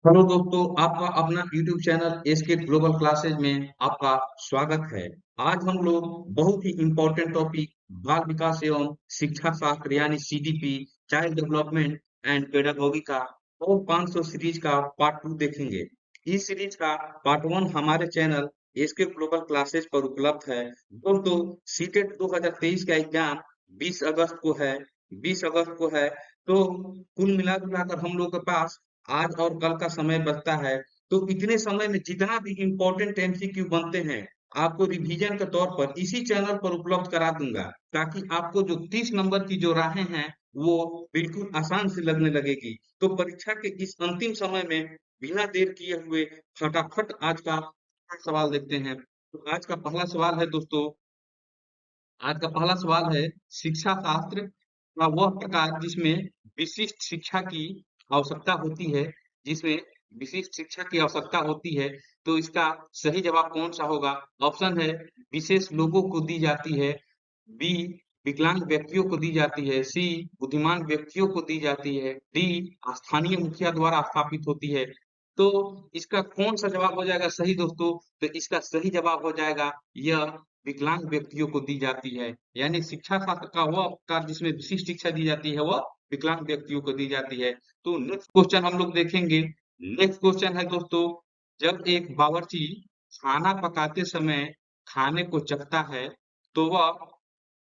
Hello दोस्तों, आपका अपना YouTube channel SK global classes में आपका स्वागत है। आज हम लोग बहुत ही इम्पोर्टेंट टॉपिक बाल विकास एवं शिक्षा शास्त्र यानी CDP, child development and pedagogy का और 500 सीरीज का पार्ट 2 देखेंगे। इस सीरीज का पार्ट 1 हमारे चैनल एसके ग्लोबल क्लासेज पर उपलब्ध है। दोस्तों, सीटेट 2023 का एग्जाम 20 अगस्त को है। 20 अगस्त को है, तो कुल मिलाकर हम लोग के पास आज और कल का समय बचता है। तो इतने समय में जितना भी इम्पोर्टेंट एमसीक्यू बनते हैं, आपको रिवीजन के तौर पर इसी चैनल पर उपलब्ध करा दूंगा, ताकि आपको जो 30 नंबर की जो राहें हैं वो बिल्कुल आसान से लगने लगेगी। तो परीक्षा के इस अंतिम समय में बिना देर किए हुए फटाफट आज का सवाल देखते हैं। तो आज का पहला सवाल है दोस्तों, आज का पहला सवाल है, शिक्षा शास्त्र का वह प्रकार जिसमें विशिष्ट शिक्षा की आवश्यकता होती है, जिसमें विशिष्ट शिक्षा की आवश्यकता होती है। तो इसका सही जवाब कौन सा होगा? ऑप्शन है, विशेष लोगों को दी जाती है। बी, विकलांग व्यक्तियों को दी जाती है। सी, बुद्धिमान व्यक्तियों को दी जाती है। डी, स्थानीय मुखिया द्वारा स्थापित होती है। तो इसका कौन सा जवाब हो जाएगा सही दोस्तों? तो इसका सही जवाब हो जाएगा यह विकलांग व्यक्तियों को दी जाती है। यानी शिक्षा शास्त्र का वह प्रकार जिसमें विशिष्ट शिक्षा दी जाती है वह विकलांग व्यक्तियों को दी जाती है। तो नेक्स्ट क्वेश्चन हम लोग देखेंगे। नेक्स्ट क्वेश्चन है दोस्तों, जब एक बावर्ची खाना पकाते समय खाने को चखता है, तो वह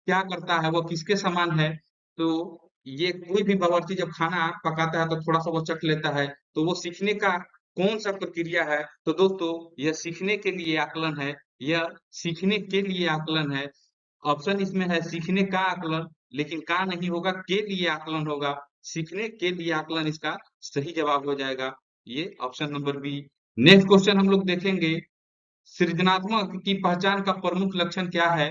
क्या करता है? वो किसके समान है? तो ये कोई भी बावर्ची जब खाना पकाता है तो थोड़ा सा वो चख लेता है, तो वो सीखने का कौन सा प्रक्रिया है? तो दोस्तों, यह सीखने के लिए आकलन है। यह सीखने के लिए आकलन है। ऑप्शन इसमें है सीखने का आकलन, लेकिन का नहीं होगा, के लिए आकलन होगा। सीखने के लिए आकलन इसका सही जवाब हो जाएगा। ये option number B. Next question हम लोग देखेंगे, सृजनात्मक की पहचान का प्रमुख लक्षण क्या है?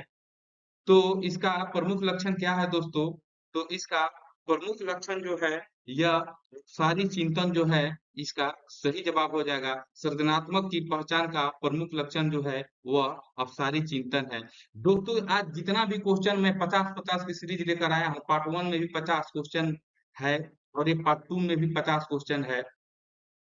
तो इसका प्रमुख लक्षण क्या है दोस्तों? तो इसका प्रमुख लक्षण जो है, यह सारी चिंतन जो है, इसका सही जवाब हो जाएगा। सृजनात्मक की पहचान का प्रमुख लक्षण जो है वह अवसारी चिंतन है। दोस्तों, आज जितना भी क्वेश्चन मैं 50-50 की सीरीज लेकर आया हूँ, पार्ट 1 में भी 50 क्वेश्चन है और ये पार्ट 2 में भी 50 क्वेश्चन है,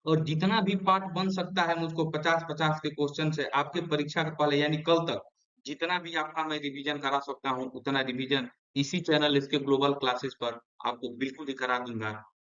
और जितना भी पार्ट बन सकता है मुझको 50-50 के क्वेश्चन से आपके परीक्षा के पहले यानी कल तक जितना भी आपका मैं रिवीजन करा सकता हूँ उतना रिवीजन इसी चैनल इसके ग्लोबल क्लासेस पर आपको बिल्कुल ही करा दूंगा।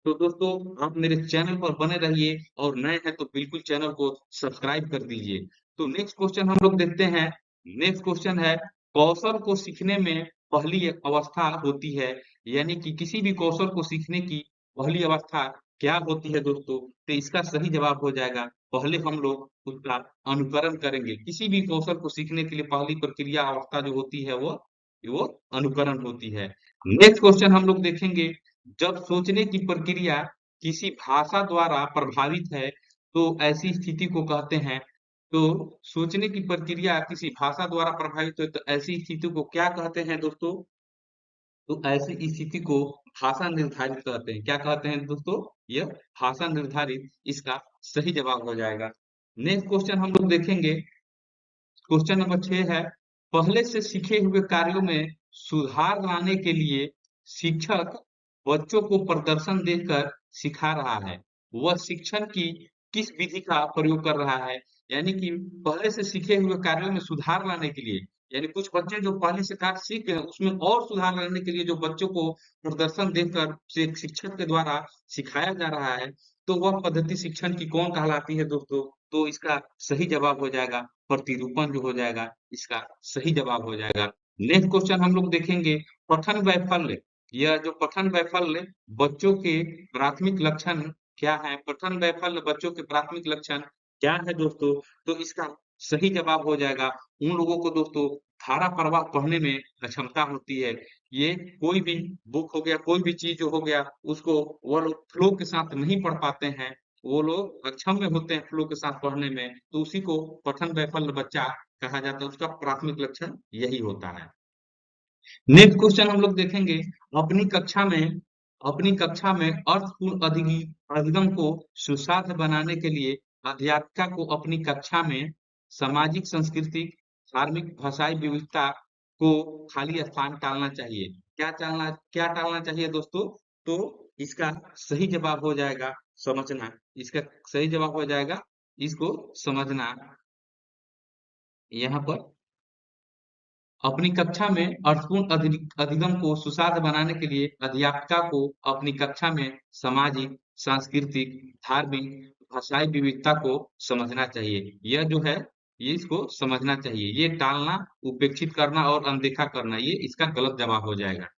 तो दोस्तों, आप मेरे चैनल पर बने रहिए और नए हैं तो बिल्कुल चैनल को सब्सक्राइब कर दीजिए। तो नेक्स्ट क्वेश्चन हम लोग देखते हैं। नेक्स्ट क्वेश्चन है, कौशल को सीखने में पहली एक अवस्था होती है, यानी कि किसी भी कौशल को सीखने की पहली अवस्था क्या होती है दोस्तों? तो इसका सही जवाब हो जाएगा, पहले हम लोग उसका अनुकरण करेंगे। किसी भी कौशल को सीखने के लिए पहली प्रक्रिया अवस्था जो होती है वो अनुकरण होती है। नेक्स्ट क्वेश्चन हम लोग देखेंगे, जब सोचने की प्रक्रिया किसी भाषा द्वारा प्रभावित है तो ऐसी स्थिति को कहते हैं। तो सोचने की प्रक्रिया किसी भाषा द्वारा प्रभावित है तो ऐसी स्थिति को क्या कहते हैं दोस्तों? तो ऐसी स्थिति को भाषा निर्धारित कहते हैं। क्या कहते हैं दोस्तों? यह भाषा निर्धारित इसका सही जवाब हो जाएगा। नेक्स्ट क्वेश्चन हम लोग देखेंगे। क्वेश्चन नंबर 6 है, पहले से सीखे हुए कार्यों में सुधार लाने के लिए शिक्षक बच्चों को प्रदर्शन देकर सिखा रहा है। वह शिक्षण की किस विधि का प्रयोग कर रहा है? यानी कि पहले से सीखे हुए कार्यों में सुधार लाने के लिए, यानी कुछ बच्चे जो पहले से कार्य सीख गए उसमें और सुधार लाने के लिए जो बच्चों को प्रदर्शन देकर शिक्षक के द्वारा सिखाया जा रहा है, तो वह पद्धति शिक्षण की कौन कहलाती है दोस्तों? तो इसका सही जवाब हो जाएगा प्रतिरूपण जो हो जाएगा, इसका सही जवाब हो जाएगा। नेक्स्ट क्वेश्चन हम लोग देखेंगे, पठन वैफल्य। यह जो पठन वैफल्य बच्चों के प्राथमिक लक्षण क्या है? पठन वैफल्य बच्चों के प्राथमिक लक्षण क्या है दोस्तों? तो इसका सही जवाब हो जाएगा, उन लोगों को दोस्तों धारा प्रवाह पढ़ने में अक्षमता होती है। ये कोई भी बुक हो गया, कोई भी चीज जो हो गया, उसको वो लोग फ्लो के साथ नहीं पढ़ पाते हैं। वो लोग अक्षम होते हैं फ्लो के साथ पढ़ने में, तो उसी को पठन वैफल्य बच्चा कहा जाता है। उसका प्राथमिक लक्षण यही होता है। नेक्स्ट क्वेश्चन हम लोग देखेंगे, अपनी कक्षा में अपनी कक्षा में अर्थपूर्ण अधिगम को सुसाध्य बनाने के लिए अध्यापिका को अपनी कक्षा में सामाजिक, सांस्कृतिक, धार्मिक, भाषाई विविधता को खाली स्थान टालना चाहिए। क्या टालना चाहिए दोस्तों? तो इसका सही जवाब हो जाएगा समझना। इसका सही जवाब हो जाएगा, इसको समझना। यहाँ पर अपनी कक्षा में अर्थपूर्ण अधिगम को सुसाध्य बनाने के लिए अध्यापिका को अपनी कक्षा में सामाजिक, सांस्कृतिक, धार्मिक, भाषाई विविधता को समझना चाहिए। यह जो है, ये इसको समझना चाहिए। ये टालना, उपेक्षित करना और अनदेखा करना, ये इसका गलत जवाब हो जाएगा।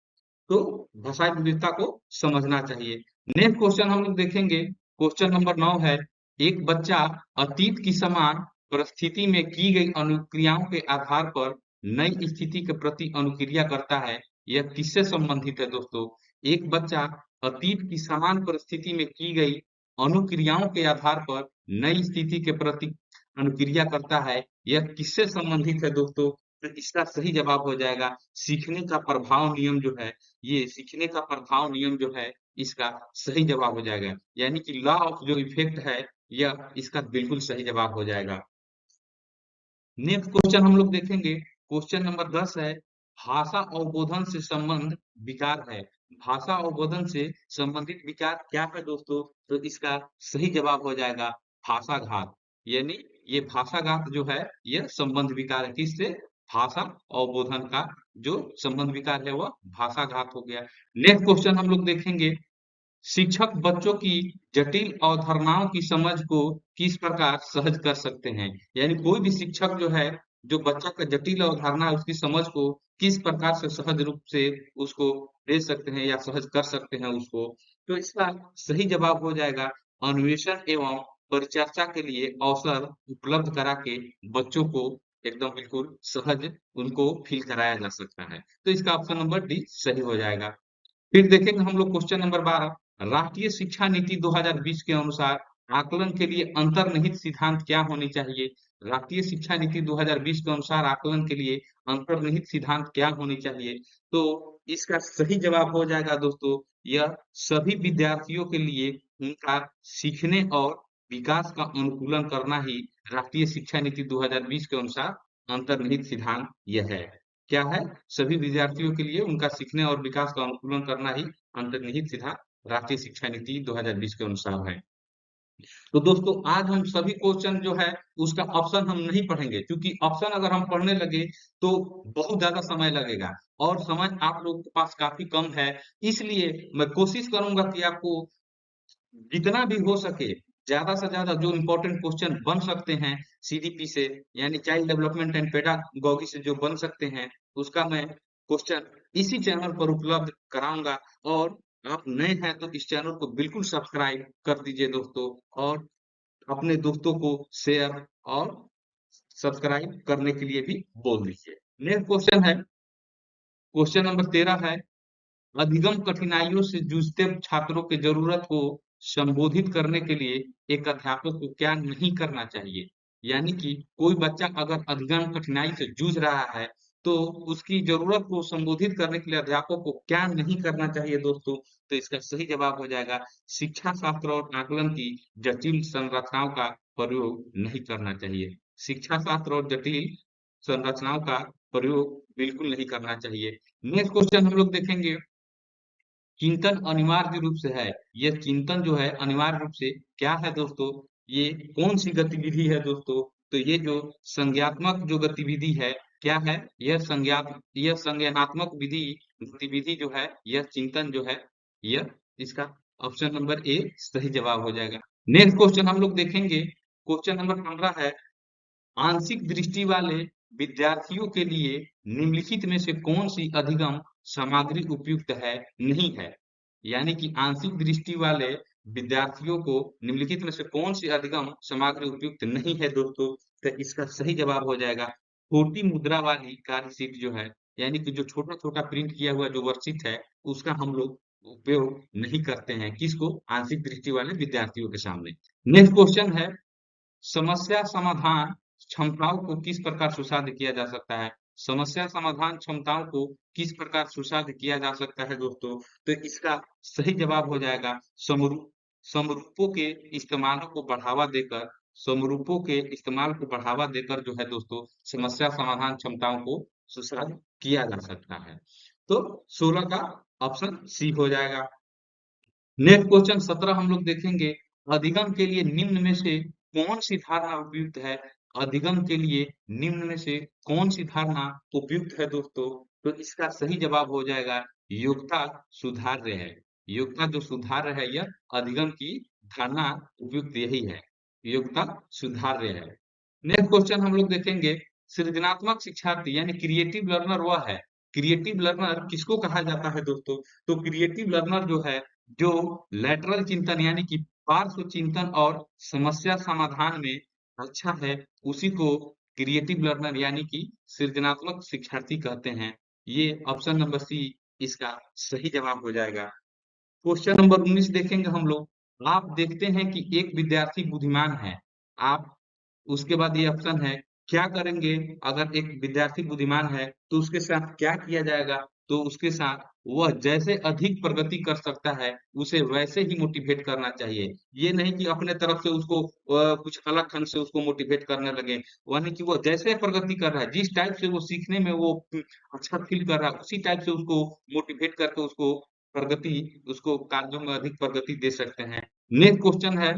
तो भाषा विविधता को समझना चाहिए। नेक्स्ट क्वेश्चन हम लोग देखेंगे, क्वेश्चन नंबर 9 है, एक बच्चा अतीत की समान परिस्थिति में की गई अनुक्रियाओं के आधार पर नई स्थिति के प्रति अनुक्रिया करता है। यह किससे संबंधित है दोस्तों? एक बच्चा अतीत की समान परिस्थिति में की गई अनुक्रियाओं के आधार पर नई स्थिति के प्रति अनुक्रिया करता है। यह किससे संबंधित है दोस्तों? तो इसका सही जवाब हो जाएगा सीखने का प्रभाव नियम जो है, ये सीखने का प्रभाव नियम जो है, इसका सही जवाब हो जाएगा। यानी कि लॉ ऑफ जो इफेक्ट है, यह इसका बिल्कुल सही जवाब हो जाएगा। नेक्स्ट क्वेश्चन हम लोग देखेंगे, क्वेश्चन नंबर 10 है, भाषा अवबोधन से संबंध विकार है। भाषा अवबोधन से संबंधित विकार क्या है दोस्तों? तो इसका सही जवाब हो जाएगा भाषाघात। यानी ये भाषाघात जो है, यह संबंध विकार है। किससे? भाषा अवबोधन का जो संबंध विकार है, वह भाषाघात हो गया। नेक्स्ट क्वेश्चन हम लोग देखेंगे, शिक्षक बच्चों की जटिल अवधारणाओं की समझ को किस प्रकार सहज कर सकते हैं? यानी कोई भी शिक्षक जो है, जो बच्चा का जटिल अवधारणा है, उसकी समझ को किस प्रकार से सहज रूप से उसको दे सकते हैं या सहज कर सकते हैं उसको? तो इसका सही जवाब हो जाएगा अन्वेषण एवं परिचर्चा के लिए अवसर उपलब्ध करा के बच्चों को एकदम बिल्कुल सहज उनको फील कराया जा सकता है। तो इसका ऑप्शन नंबर डी सही हो जाएगा। फिर देखेंगे हम लोग क्वेश्चन नंबर 12, राष्ट्रीय शिक्षा नीति 2020 के अनुसार आकलन के लिए अंतर्निहित सिद्धांत क्या होनी चाहिए? राष्ट्रीय शिक्षा नीति 2020 के अनुसार आकलन के लिए अंतर्निहित सिद्धांत क्या होनी चाहिए? तो इसका सही जवाब हो जाएगा दोस्तों, यह सभी विद्यार्थियों के लिए उनका सीखने और विकास का अनुकूलन करना ही राष्ट्रीय शिक्षा नीति 2020 के अनुसार अंतर्निहित सिद्धांत यह है। क्या है? सभी विद्यार्थियों के लिए उनका सीखने और विकास का अनुकूलन करना ही अंतर्निहित सिद्धांत राष्ट्रीय शिक्षा नीति 2020 के अनुसार है। तो दोस्तों आज हम सभी क्वेश्चन जो है उसका ऑप्शन हम नहीं पढ़ेंगे, क्योंकि ऑप्शन अगर हम पढ़ने लगे तो बहुत ज्यादा समय लगेगा और समय आप लोगों के पास काफी कम है। इसलिए मैं कोशिश करूंगा कि आपको जितना भी हो सके ज्यादा से ज्यादा जो इम्पोर्टेंट क्वेश्चन बन सकते हैं सीडीपी से, यानी चाइल्ड डेवलपमेंट एंड पेडागोगी से जो बन सकते हैं, उसका मैं क्वेश्चन इसी चैनल पर उपलब्ध कराऊंगा। और आप नए हैं तो इस चैनल को बिल्कुल सब्सक्राइब कर दीजिए दोस्तों, और अपने दोस्तों को शेयर और सब्सक्राइब करने के लिए भी बोल दीजिए। नेक्स्ट क्वेश्चन है, क्वेश्चन नंबर 13 है, अधिगम कठिनाइयों से जूझते छात्रों की जरूरत को संबोधित करने के लिए एक अध्यापक को क्या नहीं करना चाहिए? यानी कि कोई बच्चा अगर अधिगम कठिनाई से जूझ रहा है, तो उसकी जरूरत को संबोधित करने के लिए अध्यापक को क्या नहीं करना चाहिए दोस्तों? तो इसका सही जवाब हो जाएगा शिक्षा शास्त्र और आकलन की जटिल संरचनाओं का प्रयोग नहीं करना चाहिए। शिक्षा शास्त्र और जटिल संरचनाओं का प्रयोग बिल्कुल नहीं करना चाहिए। नेक्स्ट क्वेश्चन हम लोग देखेंगे, चिंतन अनिवार्य रूप से है। यह चिंतन जो है अनिवार्य रूप से क्या है दोस्तों? ये कौन सी गतिविधि है दोस्तों? तो ये जो संज्ञात्मक जो गतिविधि है, क्या है? यह संज्ञानात्मक गतिविधि जो है, यह चिंतन जो है, यह इसका ऑप्शन नंबर ए सही जवाब हो जाएगा। नेक्स्ट क्वेश्चन हम लोग देखेंगे, क्वेश्चन नंबर 15 है, आंशिक दृष्टि वाले विद्यार्थियों के लिए निम्नलिखित में से कौन सी अधिगम सामग्री उपयुक्त है, नहीं है? यानी कि आंशिक दृष्टि वाले विद्यार्थियों को निम्नलिखित में से कौन सी अधिगम सामग्री उपयुक्त नहीं है दोस्तों? तो इसका सही जवाब हो जाएगा छोटी मुद्रा वाली कार्यशीट जो है, यानी कि जो छोटा छोटा प्रिंट किया हुआ जो वर्कशीट है, उसका हम लोग उपयोग नहीं करते हैं। किसको? आंशिक दृष्टि वाले विद्यार्थियों के सामने। नेक्स्ट क्वेश्चन है, समस्या समाधान क्षमताओं को किस प्रकार सुसाध्य किया जा सकता है? समस्या समाधान क्षमताओं को किस प्रकार सुसाध्य किया जा सकता है दोस्तों? तो इसका सही जवाब हो जाएगा समरूपों के इस्तेमाल को बढ़ावा देकर, समरूपों के इस्तेमाल को बढ़ावा देकर जो है दोस्तों, समस्या समाधान क्षमताओं को सुसाध्य किया जा सकता है। तो 16 का ऑप्शन सी हो जाएगा। नेक्स्ट क्वेश्चन 17 हम लोग देखेंगे, अधिगम के लिए निम्न में से कौन सी धारणा उपयुक्त है? अधिगम के लिए निम्न में से कौन सी धारणा उपयुक्त है दोस्तों? तो इसका सही जवाब हो जाएगा योग्यता सुधार्य है। योग्यता जो सुधार्य है, यह अधिगम की धारणा उपयुक्त यही है, योग्यता सुधार्य है। नेक्स्ट क्वेश्चन हम लोग देखेंगे, सृजनात्मक शिक्षार्थी यानी क्रिएटिव लर्नर वह है, क्रिएटिव लर्नर किसको कहा जाता है दोस्तों? तो क्रिएटिव लर्नर जो है, जो लैटरल चिंतन यानी कि पार्श्व चिंतन और समस्या समाधान में अच्छा है, उसी को क्रिएटिव लर्नर यानी कि सृजनात्मक शिक्षार्थी कहते हैं। ये ऑप्शन नंबर सी इसका सही जवाब हो जाएगा। क्वेश्चन नंबर 19 देखेंगे हम लोग। आप देखते हैं कि एक विद्यार्थी बुद्धिमान है। आप उसके बाद ये ऑप्शन है, क्या करेंगे अगर एक विद्यार्थी बुद्धिमान है तो उसके साथ क्या किया जाएगा? तो उसके साथ वह जैसे अधिक प्रगति कर सकता है उसे वैसे ही मोटिवेट करना चाहिए। ये नहीं कि अपने तरफ से उसको कुछ अलग ढंग से उसको मोटिवेट करने लगे। वह नहीं कि वो जैसे प्रगति कर रहा है, जिस टाइप से वो सीखने में वो अच्छा फील कर रहा है, उसी टाइप से उसको मोटिवेट करके उसको प्रगति उसको कार्यों में अधिक प्रगति दे सकते हैं। नेक्स्ट क्वेश्चन है,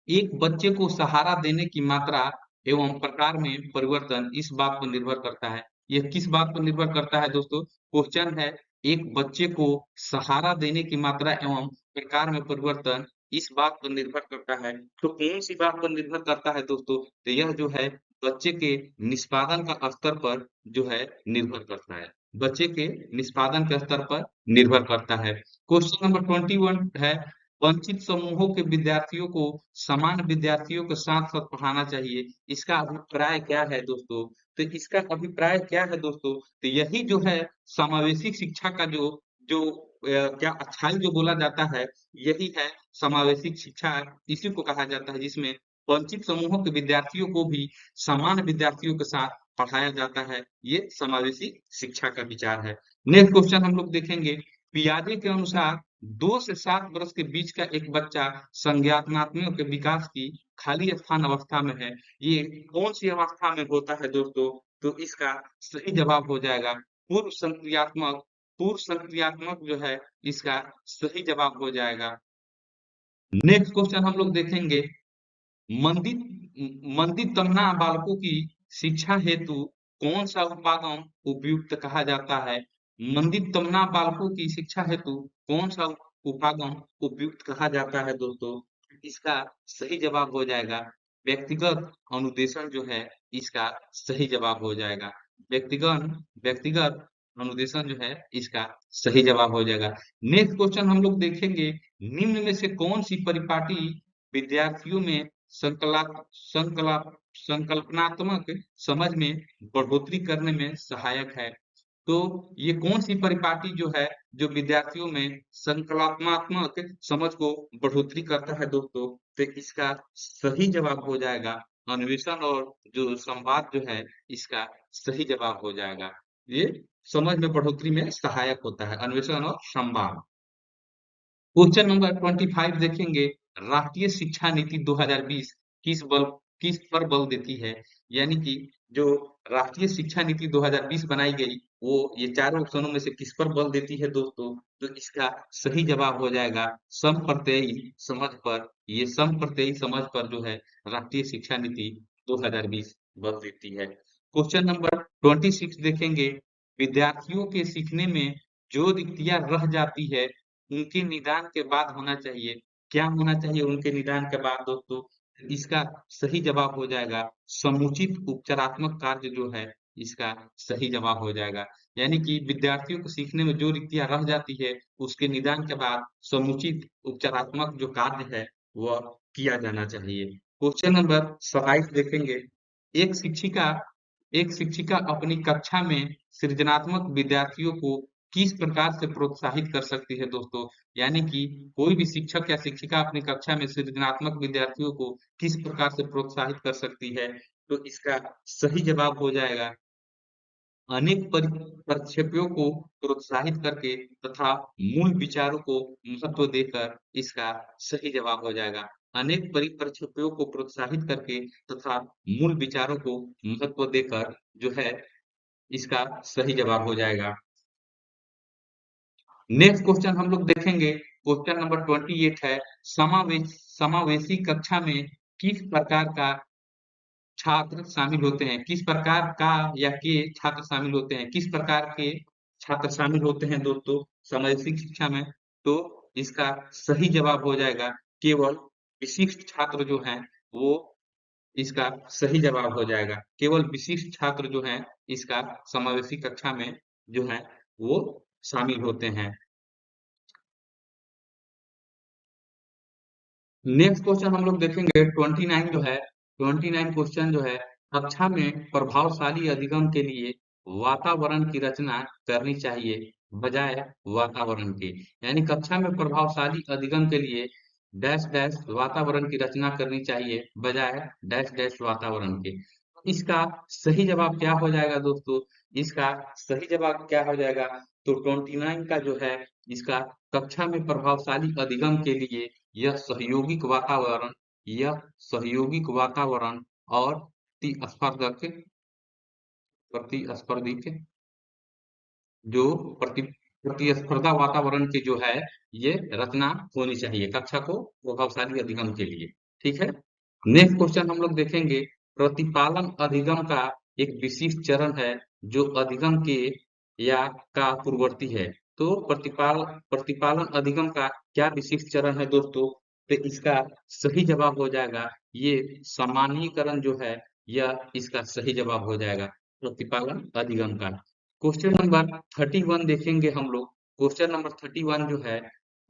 एक बच्चे को सहारा देने की मात्रा एवं प्रकार में परिवर्तन इस बात पर निर्भर करता है। यह किस बात पर निर्भर करता है दोस्तों? क्वेश्चन है, एक बच्चे को सहारा देने की मात्रा एवं प्रकार में परिवर्तन इस बात पर निर्भर करता है। तो कौन सी बात पर निर्भर करता है दोस्तों? तो यह जो है बच्चे के निष्पादन का स्तर पर जो है निर्भर करता है। बच्चे के निष्पादन के स्तर पर निर्भर करता है। क्वेश्चन नंबर 21 है, वंचित समूहों के विद्यार्थियों को समान विद्यार्थियों के साथ-साथ पढ़ाना चाहिए। इसका अभिप्राय क्या है दोस्तों? तो इसका अभिप्राय क्या है दोस्तों? तो यही जो है समावेशी शिक्षा का जो क्या अच्छाई जो बोला जाता है, यही है समावेशी शिक्षा। इसी को कहा जाता है जिसमें वंचित समूहों के विद्यार्थियों को भी समान विद्यार्थियों के साथ पढ़ाया जाता है। ये समावेशी शिक्षा का विचार है। नेक्स्ट क्वेश्चन हम लोग देखेंगे, पियाजे के अनुसार 2 से 7 वर्ष के बीच का एक बच्चा संज्ञानात्मक विकास की खाली स्थान अवस्था में है। ये कौन सी अवस्था में होता है दोस्तों? तो इसका सही जवाब हो जाएगा पूर्व संक्रियात्मक। पूर्व संक्रियात्मक जो है इसका सही जवाब हो जाएगा। नेक्स्ट क्वेश्चन हम लोग देखेंगे, मंदित मंदित तमन्ना बालकों की शिक्षा हेतु कौन सा उपागम उपयुक्त कहा जाता है? मंदित तमन्ना बालकों की शिक्षा हेतु कौन सा उपागम उपयुक्त कहा जाता है दोस्तों? इसका सही जवाब हो जाएगा व्यक्तिगत अनुदेशन जो है इसका सही जवाब हो जाएगा। व्यक्तिगत व्यक्तिगत अनुदेशन जो है इसका सही जवाब हो जाएगा। नेक्स्ट क्वेश्चन हम लोग देखेंगे, निम्न में से कौन सी परिपाटी विद्यार्थियों में संकल्पनात्मक समझ में बढ़ोतरी करने में सहायक है? तो ये कौन सी परिपाटी जो है जो विद्यार्थियों में संकल्पनात्मक समझ को बढ़ोतरी करता है दोस्तों? तो इसका सही जवाब हो जाएगा अन्वेषण और जो संवाद जो है इसका सही जवाब हो जाएगा। ये समझ में बढ़ोतरी में सहायक होता है, अन्वेषण और संवाद। क्वेश्चन नंबर 25 देखेंगे, राष्ट्रीय शिक्षा नीति 2020 किस बल किस पर बल देती है? यानी कि जो राष्ट्रीय शिक्षा नीति 2020 बनाई गई, वो ये चारों ऑप्शनों में से किस पर बल देती है दोस्तों? तो इसका सही जवाब हो जाएगा समप्रत्ययी समझ पर। ये समप्रत्ययी समझ पर जो है राष्ट्रीय शिक्षा नीति 2020 बल देती है। क्वेश्चन नंबर 26 देखेंगे, विद्यार्थियों के सीखने में जो रिक्तियां रह जाती है उनके निदान के बाद होना चाहिए। क्या होना चाहिए उनके निदान के बाद दोस्तों? इसका सही जवाब हो जाएगा समुचित उपचारात्मक कार्य जो है इसका सही जवाब हो जाएगा। यानी कि विद्यार्थियों को सीखने में जो रिक्तियां रह जाती है उसके निदान के बाद समुचित उपचारात्मक जो कार्य है वह किया जाना चाहिए। क्वेश्चन नंबर 27 देखेंगे, एक शिक्षिका एक शिक्षिका अपनी कक्षा में सृजनात्मक विद्यार्थियों को किस प्रकार से प्रोत्साहित कर सकती है दोस्तों? यानी कि कोई भी शिक्षक या शिक्षिका अपनी कक्षा में सृजनात्मक विद्यार्थियों को किस प्रकार से प्रोत्साहित कर सकती है? तो इसका सही जवाब हो जाएगा अनेक प्रक्षेपों को प्रोत्साहित करके तथा मूल विचारों को महत्व देकर इसका सही जवाब हो जाएगा। अनेक परिप्रक्षेपों को प्रोत्साहित करके तथा मूल विचारों को महत्व देकर जो है इसका सही जवाब हो जाएगा। नेक्स्ट क्वेश्चन हम लोग देखेंगे, क्वेश्चन नंबर 28 है, समावेशी कक्षा में किस प्रकार का छात्र शामिल होते हैं? किस प्रकार का या के छात्र शामिल होते हैं? किस प्रकार के छात्र शामिल होते हैं दोस्तों समावेशी शिक्षा में? तो इसका सही जवाब हो जाएगा केवल विशिष्ट छात्र जो हैं वो इसका सही जवाब हो जाएगा। केवल विशिष्ट छात्र जो हैं इसका समावेशी कक्षा में जो है वो शामिल होते हैं। नेक्स्ट क्वेश्चन हम लोग देखेंगे 29 जो है, 29 क्वेश्चन जो है, कक्षा में प्रभावशाली अधिगम के लिए वातावरण की रचना करनी चाहिए बजाय वातावरण के। यानी कक्षा में प्रभावशाली अधिगम के लिए डैश डैश वातावरण की रचना करनी चाहिए बजाय डैश डैश वातावरण के। इसका सही जवाब क्या हो जाएगा दोस्तों? इसका सही जवाब क्या हो जाएगा? तो 29 का जो है इसका कक्षा में प्रभावशाली अधिगम के लिए यह सहयोगिक वातावरण और प्रतिस्पर्धक प्रतिस्पर्धी जो प्रतिस्पर्धा वातावरण की जो है ये रचना होनी चाहिए कक्षा को प्रभावशाली अधिगम के लिए। ठीक है। नेक्स्ट क्वेश्चन हम लोग देखेंगे, प्रतिपालन अधिगम का एक विशिष्ट चरण है जो अधिगम के या का पूर्ववर्ती है। तो प्रतिपालन अधिगम का क्या विशिष्ट चरण है दोस्तों? तो इसका सही जवाब हो जाएगा ये सामान्यीकरण जो है, यह इसका सही जवाब हो जाएगा प्रतिपालन अधिगम का। क्वेश्चन नंबर 31 देखेंगे हम लोग। क्वेश्चन नंबर 31 जो है,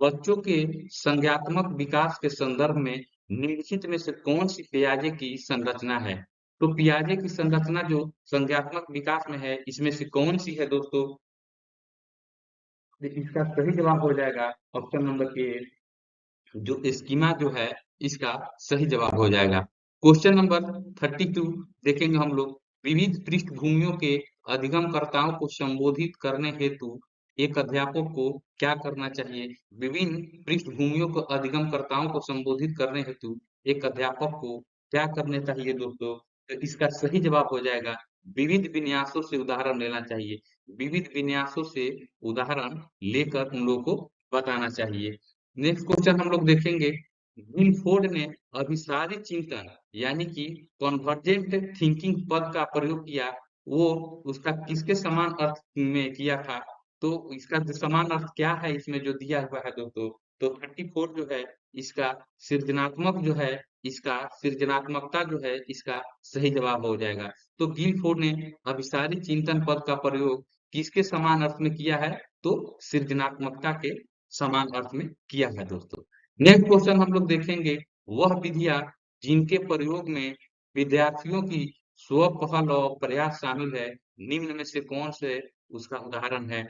बच्चों के संज्ञात्मक विकास के संदर्भ में निम्नलिखित में से कौन सी पियाजे की संरचना है? तो पियाजे की संरचना जो संज्ञात्मक विकास में है इसमें से कौन सी है दोस्तों? इसका सही जवाब हो जाएगा ऑप्शन नंबर ए, जो स्कीमा जो है इसका सही जवाब हो जाएगा। क्वेश्चन नंबर 32 देखेंगे हम लोग, विविध पृष्ठभूमियों के अधिगमकर्ताओं को संबोधित करने हेतु एक अध्यापक को क्या करना चाहिए? विभिन्न पृष्ठभूमियों को अधिगमकर्ताओं को संबोधित करने हेतु एक अध्यापक को क्या करना चाहिए दोस्तों? तो इसका सही जवाब हो जाएगा विविध विन्यासों से उदाहरण लेना चाहिए। विविध विन्यासों से उदाहरण लेकर उन लोगों को बताना चाहिए। नेक्स्ट क्वेश्चन हम लोग देखेंगे, विलफोर्ड ने अभिसारी चिंतन यानी कि कन्वर्जेंट थिंकिंग पद का प्रयोग किया, वो उसका किसके समान अर्थ में किया था? तो इसका जो समान अर्थ क्या है इसमें जो दिया हुआ है दोस्तों? तो 34 जो है इसका सृजनात्मक जो है, इसका सृजनात्मकता जो है इसका सही जवाब हो जाएगा। तो गिलफोर्ड ने अभिसारी चिंतन पद का प्रयोग किसके समान अर्थ में किया है? तो सृजनात्मकता के समान अर्थ में किया है दोस्तों। नेक्स्ट क्वेश्चन हम लोग देखेंगे, वह विधियां जिनके प्रयोग में विद्यार्थियों की स्व पहल और प्रयास शामिल है, निम्न में से कौन से उसका उदाहरण है?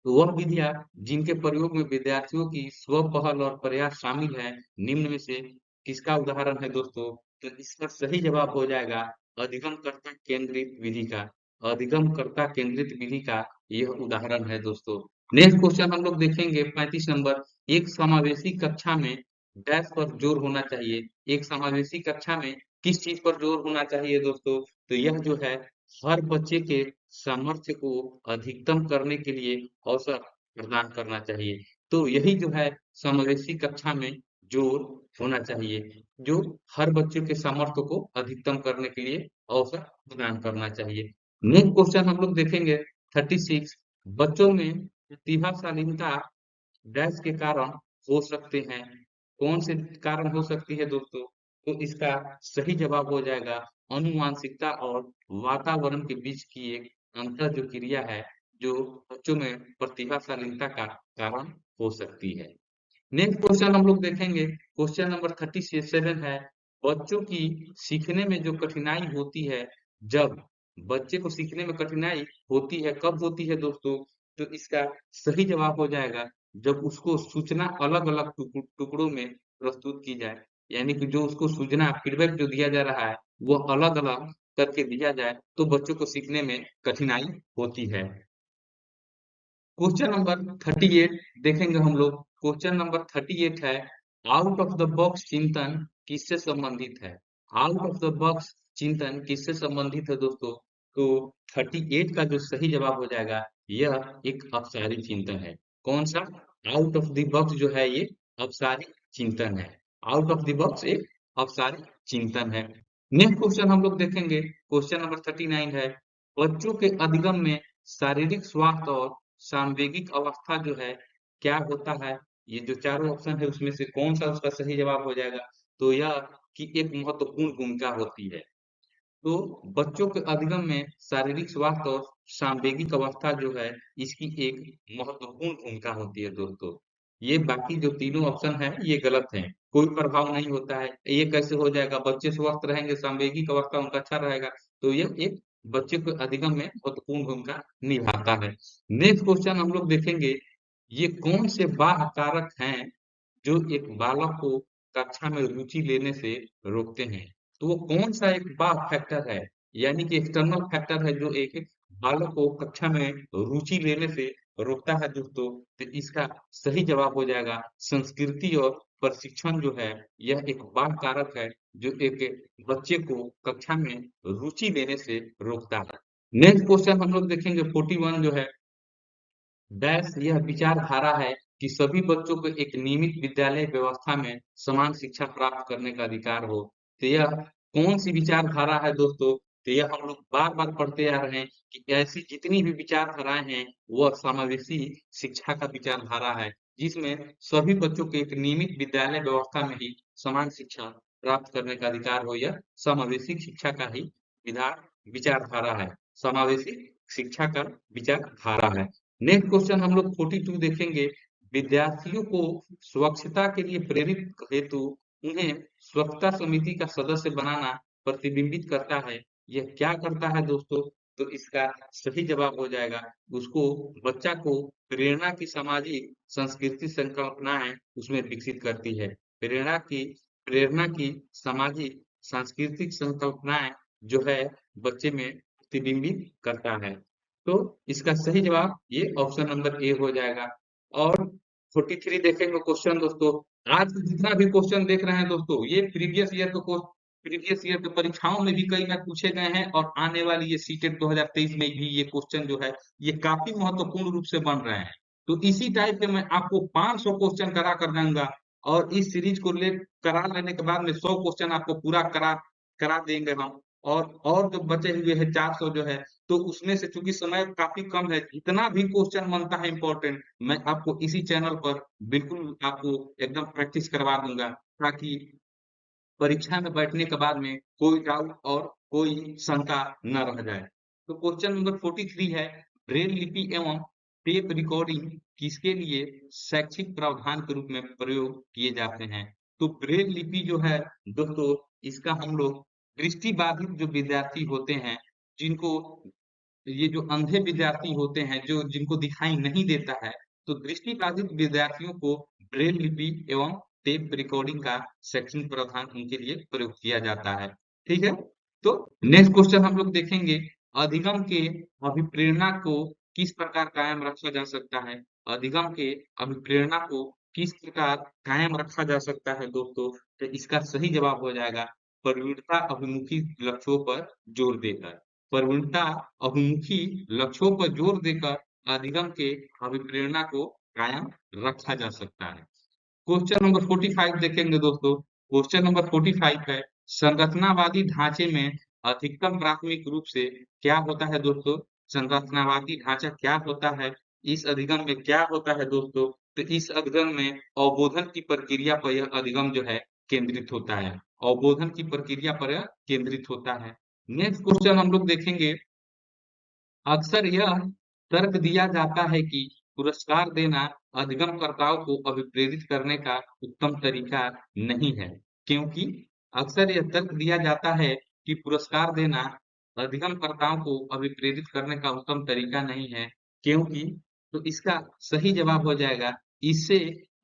तो वह विधियां जिनके प्रयोग में विद्यार्थियों की स्व पहल और प्रयास शामिल है, निम्न में से किसका उदाहरण है दोस्तों? तो इसका सही जवाब हो जाएगा अधिगमकर्ता केंद्रित विधि का। अधिगमकर्ता केंद्रित विधि का यह उदाहरण है दोस्तों। नेक्स्ट क्वेश्चन हम लोग देखेंगे 35 नंबर, एक समावेशी कक्षा में डैश पर जोर होना चाहिए। एक समावेशी कक्षा में किस चीज पर जोर होना चाहिए दोस्तों? तो यह जो है हर बच्चे के सामर्थ्य को अधिकतम करने के लिए अवसर प्रदान करना चाहिए। तो यही जो है समावेशी कक्षा में जोर होना चाहिए, जो हर बच्चे के सामर्थ्य को अधिकतम करने के लिए अवसर प्रदान करना चाहिए। नेक्स्ट क्वेश्चन हम लोग देखेंगे 36, बच्चों में प्रतिभाशालीनता डैश के कारण हो सकते हैं। कौन से कारण हो सकती है दोस्तों? तो इसका सही जवाब हो जाएगा आनुवांशिकता और वातावरण के बीच की एक अंतर जो क्रिया है, जो बच्चों में प्रतिभाशालीनता का कारण हो सकती है। नेक्स्ट क्वेश्चन हम लोग देखेंगे, क्वेश्चन नंबर 37 है, बच्चों की सीखने में जो कठिनाई होती है, जब बच्चे को सीखने में कठिनाई होती है, कब होती है दोस्तों? तो इसका सही जवाब हो जाएगा जब उसको सूचना अलग-अलग टुकड़ों में प्रस्तुत की जाए, यानी कि जो उसको सूचना फीडबैक जो दिया जा रहा है, वो अलग-अलग करके दिया जाए, तो बच्चों को सीखने में कठिनाई होती है। क्वेश्चन नंबर 38 देखेंगे हम लोग। क्वेश्चन नंबर 38 है, आउट ऑफ द बॉक्स चिंतन किससे संबंधित है? आउट ऑफ द बॉक्स चिंतन किससे संबंधित है दोस्तों? तो 38 का जो सही जवाब हो जाएगा यह एक अपसारी चिंतन है। कौन सा? आउट ऑफ द बॉक्स जो है ये अपसारी चिंतन है। आउट ऑफ द बॉक्स एक अपसारी चिंतन है। नेक्स्ट क्वेश्चन हम लोग देखेंगे, क्वेश्चन नंबर 39 है, बच्चों के अधिगम में शारीरिक स्वास्थ्य और सांवेगिक अवस्था जो है क्या होता है? ये जो चारों ऑप्शन है उसमें से कौन सा उसका सही जवाब हो जाएगा? तो यह कि एक महत्वपूर्ण भूमिका होती है। तो बच्चों के अधिगम में शारीरिक स्वास्थ्य और सांवेगिक अवस्था जो है इसकी एक महत्वपूर्ण भूमिका होती है दोस्तों। ये बाकी जो तीनों ऑप्शन है ये गलत हैं, कोई प्रभाव नहीं होता है। ये कैसे हो जाएगा? बच्चे स्वस्थ रहेंगे, सांवेगिक अवस्था उनका अच्छा रहेगा, तो ये एक बच्चे के अधिगम में महत्वपूर्ण भूमिका निभाता है। नेक्स्ट क्वेश्चन हम लोग देखेंगे, ये कौन से बाह्य कारक हैं जो एक बालक को कक्षा में रुचि लेने से रोकते हैं? तो वो कौन सा एक बाह्य फैक्टर है, यानी कि एक्सटर्नल फैक्टर है जो एक बालक को कक्षा में रुचि लेने से रोकता है दोस्तों? तो इसका सही जवाब हो जाएगा संस्कृति और प्रशिक्षण जो है यह एक बाह्य कारक है जो एक बच्चे को कक्षा में रुचि लेने से रोकता है। नेक्स्ट क्वेश्चन हम लोग देखेंगे 41 जो है, डैश यह विचारधारा है कि सभी बच्चों को एक नियमित विद्यालय व्यवस्था में समान शिक्षा प्राप्त करने का अधिकार हो। तो यह कौन सी विचारधारा है दोस्तों? तो यह हम लोग बार बार पढ़ते आ रहे हैं कि ऐसी जितनी भी विचारधाराएं हैं वह समावेशी शिक्षा का विचारधारा है, जिसमें सभी बच्चों को एक नियमित विद्यालय व्यवस्था में ही समान शिक्षा प्राप्त करने का अधिकार हो। यह समावेशी शिक्षा का ही विधान विचारधारा है, समावेशी शिक्षा का विचारधारा है। नेक्स्ट क्वेश्चन हम लोग 42 देखेंगे, विद्यार्थियों को स्वच्छता के लिए प्रेरित हेतु उन्हें स्वच्छता समिति का सदस्य बनाना प्रतिबिंबित करता है। यह क्या करता है दोस्तों? तो इसका सही जवाब हो जाएगा, उसको बच्चा को प्रेरणा की सामाजिक संस्कृति संकल्पनाएं उसमें विकसित करती है। प्रेरणा की सामाजिक सांस्कृतिक संकल्पनाएं जो है बच्चे में प्रतिबिंबित करता है। तो इसका सही जवाब ये ऑप्शन नंबर ए हो जाएगा। और 43 देखेंगे क्वेश्चन दोस्तों। आज जितना भी क्वेश्चन देख रहे हैं दोस्तों, ये प्रीवियस ईयर के परीक्षाओं में भी कई बार पूछे गए हैं और आने वाली ये सीटेट 2023 में भी ये क्वेश्चन जो है ये काफी महत्वपूर्ण रूप से बन रहे हैं। तो इसी टाइप के मैं आपको 500 क्वेश्चन करा कर दूंगा और इस सीरीज को ले करा लेने के बाद में 100 क्वेश्चन आपको पूरा करा करा देंगे हम। और जो बचे हुए हैं 400 जो है, तो उसमें से चूंकि समय काफी कम है, जितना भी क्वेश्चन बनता है इंपॉर्टेंट मैं आपको इसी चैनल पर बिल्कुल आपको एकदम प्रैक्टिस करवा दूंगा, ताकि परीक्षा में बैठने के बाद में कोई डाउट और कोई शंका न रह जाए। तो क्वेश्चन नंबर 43 है, ब्रेल लिपि एवं टेप रिकॉर्डिंग किसके लिए शैक्षिक प्रावधान के रूप में प्रयोग किए जाते हैं? तो ब्रेल लिपि जो है दोस्तों, इसका हम लोग दृष्टिबाधित जो विद्यार्थी होते हैं, जिनको ये जो अंधे विद्यार्थी होते हैं जो जिनको दिखाई नहीं देता है, तो दृष्टिबाधित विद्यार्थियों को ब्रेल लिपि एवं टेप रिकॉर्डिंग का शैक्षणिक प्रावधान उनके लिए प्रयोग किया जाता है। ठीक है, तो नेक्स्ट क्वेश्चन हम लोग देखेंगे, अधिगम के अभिप्रेरणा को किस प्रकार कायम रखा जा सकता है? अधिगम के अभिप्रेरणा को किस प्रकार कायम रखा जा सकता है दोस्तों? तो इसका सही जवाब हो जाएगा, प्रवीणता अभिमुखी लक्ष्यों पर जोर देकर। प्रवीणता अभिमुखी लक्ष्यों पर जोर देकर अधिगम के अभिप्रेरणा को कायम रखा जा सकता है। क्वेश्चन नंबर 45 देखेंगे दोस्तों। क्वेश्चन नंबर 45 है, संरचनावादी ढांचे में अधिकतम प्राथमिक रूप से क्या होता है दोस्तों? संरचनावादी ढांचा क्या होता है? इस अधिगम में क्या होता है दोस्तों? तो इस अधिगम में अवबोधन की प्रक्रिया पर यह अधिगम जो है केंद्रित होता है। अवबोधन की प्रक्रिया पर यह केंद्रित होता है। नेक्स्ट क्वेश्चन हम लोग देखेंगे, अक्सर यह तर्क दिया जाता है कि पुरस्कार देना अधिगमकर्ताओं को अभिप्रेरित करने का उत्तम तरीका नहीं है, क्योंकि अक्सर यह तर्क दिया जाता है कि पुरस्कार देना अधिगमकर्ताओं को अभिप्रेरित करने का उत्तम तरीका नहीं है, क्योंकि तो इसका सही जवाब हो जाएगा, इससे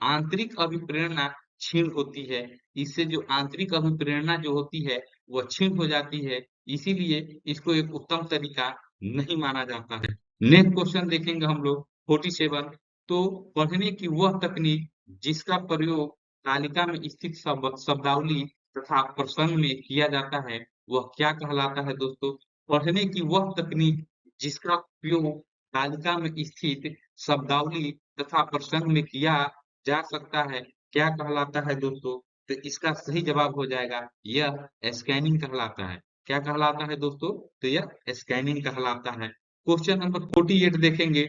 आंतरिक अभिप्रेरणा क्षीण होती है। इससे जो आंतरिक अभिप्रेरणा जो होती है वह क्षीण हो जाती है, इसीलिए इसको एक उत्तम तरीका नहीं माना जाता है। नेक्स्ट क्वेश्चन देखेंगे हम लोग 47, तो पढ़ने की वह तकनीक जिसका प्रयोग तालिका में स्थित शब्दावली तथा प्रसंग में किया जाता है वह क्या कहलाता है दोस्तों? पढ़ने की वह तकनीक जिसका उपयोग तालिका में स्थित शब्दावली तथा प्रसंग में किया जा सकता है, क्या कहलाता है दोस्तों? तो इसका सही जवाब हो जाएगा, यह स्कैनिंग कहलाता है। क्या कहलाता है दोस्तों? तो यह स्कैनिंग कहलाता है। क्वेश्चन नंबर 48 देखेंगे।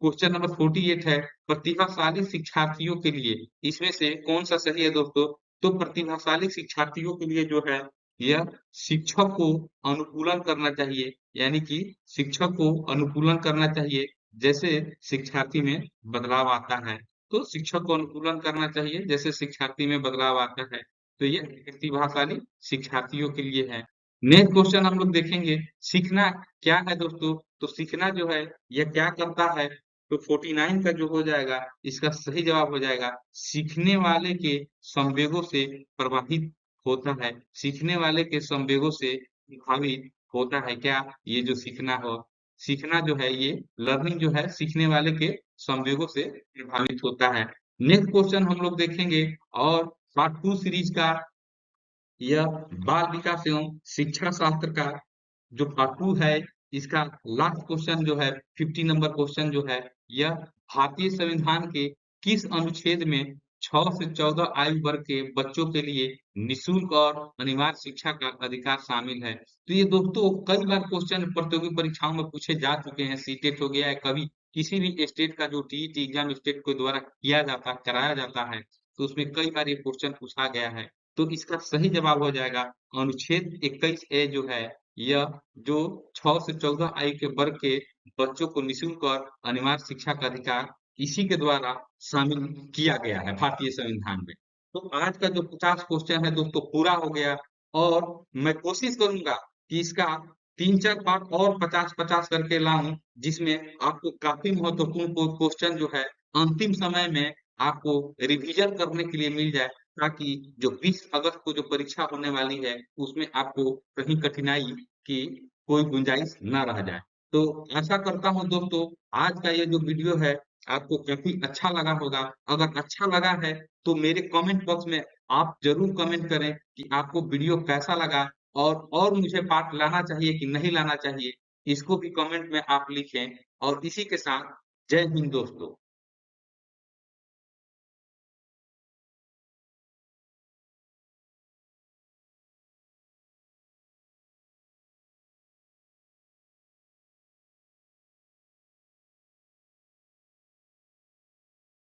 क्वेश्चन नंबर 48 है, प्रतिभाशाली शिक्षार्थियों के लिए इसमें से कौन सा सही है दोस्तों? तो प्रतिभाशाली शिक्षार्थियों के लिए जो है, यह शिक्षक को अनुकूलन करना चाहिए, यानी कि शिक्षक को अनुकूलन करना चाहिए। जैसे शिक्षार्थी में बदलाव आता है, तो शिक्षक को अनुकूलन करना चाहिए जैसे शिक्षार्थी में बदलाव आता है। तो ये प्रतिभाशाली शिक्षार्थियों के लिए है। नेक्स्ट क्वेश्चन हम लोग देखेंगे, सीखना क्या है दोस्तों? तो सीखना जो है, यह क्या करता है? तो 49 का जो हो जाएगा, इसका सही जवाब हो जाएगा, सीखने वाले के संवेगों से प्रभावित होता है। सीखने वाले के संवेगों से प्रभावित होता है क्या? ये जो सीखना हो, सीखना जो है ये लर्निंग जो है सीखने वाले के संवेगों से प्रभावित होता है। नेक्स्ट क्वेश्चन हम लोग देखेंगे और पार्ट 2 सीरीज का यह बाल विकास एवं शिक्षा शास्त्र का जो पार्ट 2 है, इसका लास्ट क्वेश्चन जो है 50 नंबर क्वेश्चन जो है, यह भारतीय संविधान के किस अनुच्छेद में 6 से 14 आयु वर्ग के बच्चों के लिए निःशुल्क और अनिवार्य शिक्षा का अधिकार शामिल है? तो ये दोस्तों कई बार क्वेश्चन प्रतियोगी परीक्षाओं में पूछे जा चुके हैं, सीटेट हो गया है, कभी किसी भी स्टेट का जो टीईटी एग्जाम स्टेट के द्वारा किया जाता है, कराया जाता है, तो उसमें कई बार ये क्वेश्चन पूछा गया है। तो इसका सही जवाब हो जाएगा अनुच्छेद 21 ए जो है, यह जो 6 से 14 आयु के वर्ग के बच्चों को निःशुल्क और अनिवार्य शिक्षा का अधिकार इसी के द्वारा शामिल किया गया है भारतीय संविधान में। तो आज का जो 50 क्वेश्चन है दोस्तों पूरा हो गया और मैं कोशिश करूंगा कि इसका 3-4 पार्ट और 50-50 करके लाऊं, जिसमें आपको काफी महत्वपूर्ण क्वेश्चन जो है अंतिम समय में आपको रिवीजन करने के लिए मिल जाए, ताकि जो 20 अगस्त को जो परीक्षा होने वाली है, उसमें आपको कहीं कठिनाई की कोई गुंजाइश ना रह जाए। तो आशा करता हूँ दोस्तों, आज का ये जो वीडियो है, आपको काफ़ी अच्छा लगा होगा। अगर अच्छा लगा है, तो मेरे कमेंट बॉक्स में आप ज़रूर कमेंट करें कि आपको वीडियो कैसा लगा और मुझे पार्ट लाना चाहिए कि नहीं लाना चाहिए, इसको भी कमेंट में आप लिखें और इसी के साथ जय हिंद दोस्तों।